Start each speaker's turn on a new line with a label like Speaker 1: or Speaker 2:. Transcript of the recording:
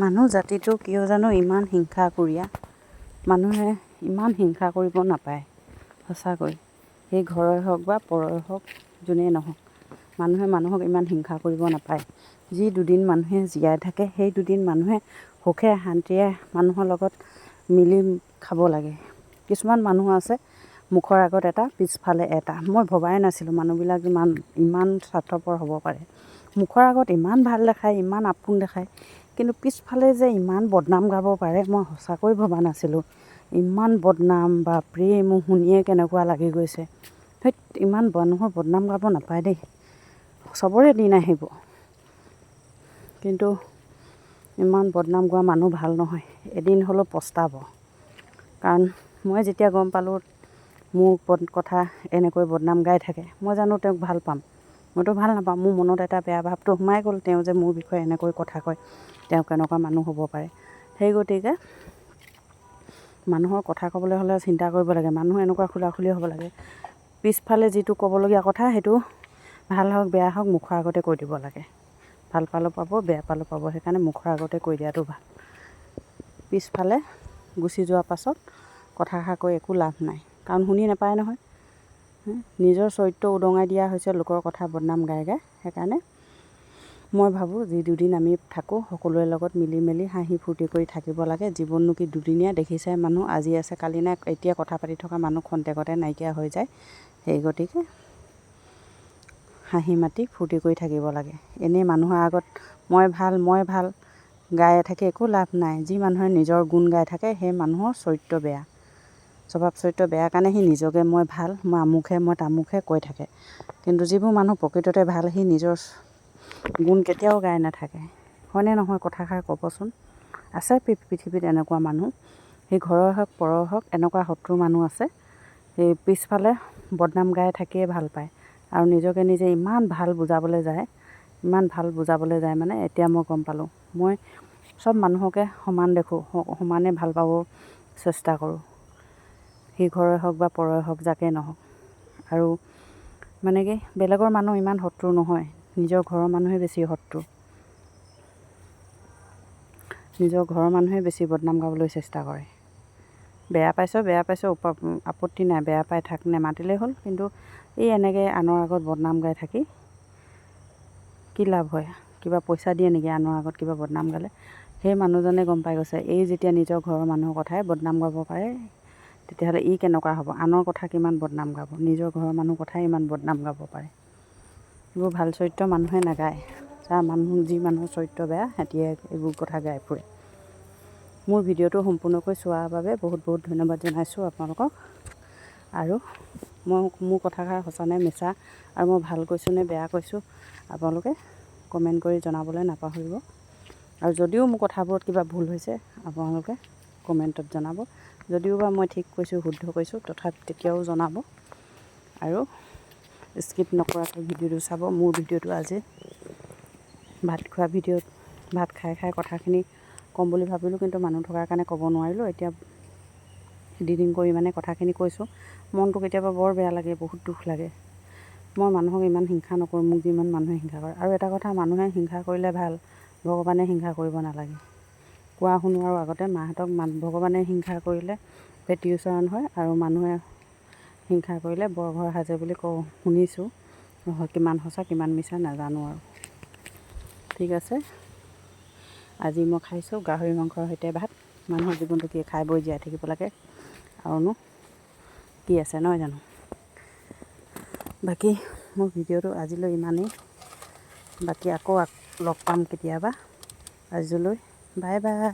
Speaker 1: মানুহ জাতিটো কিয় জানো ইমান হিংসাকুৰীয়া। মানুহে ইমান হিংসা কৰিব নাপায় সঁচাকৈ। সেই ঘৰৰে হওক বা পৰৰে হওক, যোনেই নহওক, মানুহে মানুহক ইমান হিংসা কৰিব নাপায়। যি দুদিন মানুহে জীয়াই থাকে, সেই দুদিন মানুহে সুখে শান্তিৰে মানুহৰ লগত মিলি খাব লাগে। কিছুমান মানুহ আছে মুখৰ আগত এটা, পিছফালে এটা। মই ভবাই নাছিলোঁ মানুহবিলাক ইমান স্বাৰ্থপৰ হ'ব পাৰে। মুখৰ আগত ইমান ভাল দেখায়, ইমান আপোন দেখায়, কিন্তু পিছফালে যে ইমান বদনাম গাব পাৰে, মই সঁচাকৈ ভবা নাছিলোঁ। ইমান বদনাম, বাপৰে, মোৰ শুনিয়ে কেনেকুৱা লাগি গৈছে। সেই ইমান মানুহৰ বদনাম গাব নাপায় দেই, চবৰে দিন আহিব, কিন্তু ইমান বদনাম গোৱা মানুহ ভাল নহয়। এদিন হ'লেও পস্তাব। কাৰণ মই যেতিয়া গম পালোঁ মোৰ কথা এনেকৈ বদনাম গাই থাকে, মই জানো তেওঁক ভাল পাম? মইতো ভাল নাপাম। মোৰ মনত এটা বেয়া ভাৱটো সোমাই গ'ল, তেওঁ যে মোৰ বিষয়ে এনেকৈ কথা কয়, তেওঁ কেনেকুৱা মানুহ হ'ব পাৰে। সেই গতিকে মানুহৰ কথা ক'বলৈ হ'লে চিন্তা কৰিব লাগে। মানুহ এনেকুৱা খোলাখুলি হ'ব লাগে। পিছফালে যিটো ক'বলগীয়া কথা, সেইটো ভাল হওক বেয়া হওক মুখৰ আগতে কৈ দিব লাগে। ভাল পালেও পাব, বেয়া পালেও পাব, সেইকাৰণে মুখৰ আগতে কৈ দিয়াটো ভাল। পিছফালে গুচি যোৱাৰ পাছত কথাষাৰ কৈ একো লাভ নাই, কাৰণ শুনি নাপায় নহয়। নিজৰ চৰিত্ৰ উদঙাই দিয়া হৈছে লোকৰ কথা বদনাম গাই গাই। সেইকাৰণে মই ভাবোঁ যি দুদিন আমি থাকোঁ, সকলোৰে লগত মিলি মেলি হাঁহি ফূৰ্তি কৰি থাকিব লাগে। জীৱননো কি দুদিনীয়া, দেখিছে মানুহ আজি আছে কালি নাই। এতিয়া কথা পাতি থকা মানুহ খন্তেকতে নাইকিয়া হৈ যায়। সেই গতিকে হাঁহি মাতি ফূৰ্তি কৰি থাকিব লাগে। এনেই মানুহৰ আগত মই ভাল গাই থাকে একো লাভ নাই। যি মানুহে নিজৰ গুণ গাই থাকে, সেই মানুহৰ চৰিত্ৰ বেয়া, স্বভাৱ চৰিত্ৰ বেয়া কাৰণে সি নিজকে মই ভাল, মই আমুকহে, মই তামুকহে কৈ থাকে। কিন্তু যিবোৰ মানুহ প্ৰকৃততে ভাল, সি নিজৰ গুণ কেতিয়াও গাই নাথাকে। হয়নে নহয় কথাষাৰ ক'বচোন? আছে পৃথিৱীত এনেকুৱা মানুহ। সেই ঘৰৰ হওক পৰৰ হওক এনেকুৱা শত্ৰু মানুহ আছে। সেই পিছফালে বদনাম গাই থাকিয়ে ভাল পায়, আৰু নিজকে নিজে ইমান ভাল বুজাবলৈ যায় মানে এতিয়া মই গম পালোঁ। মই চব মানুহকে সমান দেখোঁ, সমানে ভাল পাব চেষ্টা কৰোঁ। সি ঘৰৰে হওক বা পৰৰে হওক, যাকে নহওক। আৰু মানে কি, বেলেগৰ মানুহ ইমান শত্ৰু নহয়, নিজৰ ঘৰৰ মানুহে বেছি শত্ৰু। নিজৰ ঘৰৰ মানুহে বেছি বদনাম গাবলৈ চেষ্টা কৰে। বেয়া পাইছ আপত্তি নাই, বেয়া পাই থাক, নেমাতিলেই হ'ল। কিন্তু এই এনেকৈ আনৰ আগত বদনাম গাই থাকি কি লাভ হয়? কিবা পইচা দিয়ে নেকি আনৰ আগত কিবা বদনাম গালে? সেই মানুহজনে গম পাই গৈছে, এই যেতিয়া নিজৰ ঘৰৰ মানুহৰ কথাই বদনাম গাব পাৰে, তেতিয়াহ'লে ই কেনেকুৱা হ'ব? আনৰ কথা কিমান বদনাম গাব, নিজৰ ঘৰৰ মানুহ কথাই ইমান বদনাম গাব পাৰে। এইবোৰ ভাল চৰিত্ৰ মানুহে নাগায়। যি মানুহৰ চৰিত্ৰ বেয়া, সিহঁতিয়ে এইবোৰ কথা গাই ফুৰে। মোৰ ভিডিঅ'টো সম্পূৰ্ণকৈ চোৱাৰ বাবে বহুত বহুত ধন্যবাদ জনাইছোঁ আপোনালোকক। আৰু মোৰ কথাষাৰ সঁচা নে মিছা, আৰু মই ভাল কৈছোঁ নে বেয়া কৈছোঁ, আপোনালোকে কমেণ্ট কৰি জনাবলৈ নাপাহৰিব। আৰু যদিও মোৰ কথাবোৰত কিবা ভুল হৈছে, আপোনালোকে কমেণ্টত জনাব। যদিও বা মই ঠিক কৈছোঁ, শুদ্ধ কৈছোঁ, তেতিয়াও জনাব। আৰু স্কিপ নকৰাকৈ ভিডিঅ'টো চাব। মোৰ ভিডিঅ'টো আজি ভাত খোৱা ভিডিঅ'ত ভাত খাই কথাখিনি ক'ম বুলি ভাবিলোঁ, কিন্তু মানুহ থকাৰ কাৰণে ক'ব নোৱাৰিলোঁ। এতিয়া এডিটিং কৰি মানে কথাখিনি কৈছোঁ। মনটো কেতিয়াবা বৰ বেয়া লাগে, বহুত দুখ লাগে। মই মানুহক ইমান হিংসা নকৰোঁ, মোক যিমান মানুহে হিংসা কৰে। আৰু এটা কথা, মানুহে হিংসা কৰিলে ভাল, ভগৱানে হিংসা কৰিব নালাগে। কোৱা শুনো আৰু আগতে মাহঁতক ভগৱানে হিংসা কৰিলে পেটুউচৰণ হয়, আৰু মানুহে হিংসা কৰিলে বৰঘৰ সাজে বুলি শুনিছোঁ। কিমান সঁচা কিমান মিছা নাজানো আৰু। ঠিক আছে, আজি মই খাইছোঁ গাহৰি মাংসৰ সৈতে ভাত। মানুহৰ জীৱনটো কি, খাই বৈ জীয়াই থাকিব লাগে, আৰুনো কি আছে নহয় জানো? বাকী মোৰ ভিডিঅ'টো আজিলৈ ইমানেই। বাকী আকৌ লগ পাম কেতিয়াবা। আজিলৈ বাই বাই।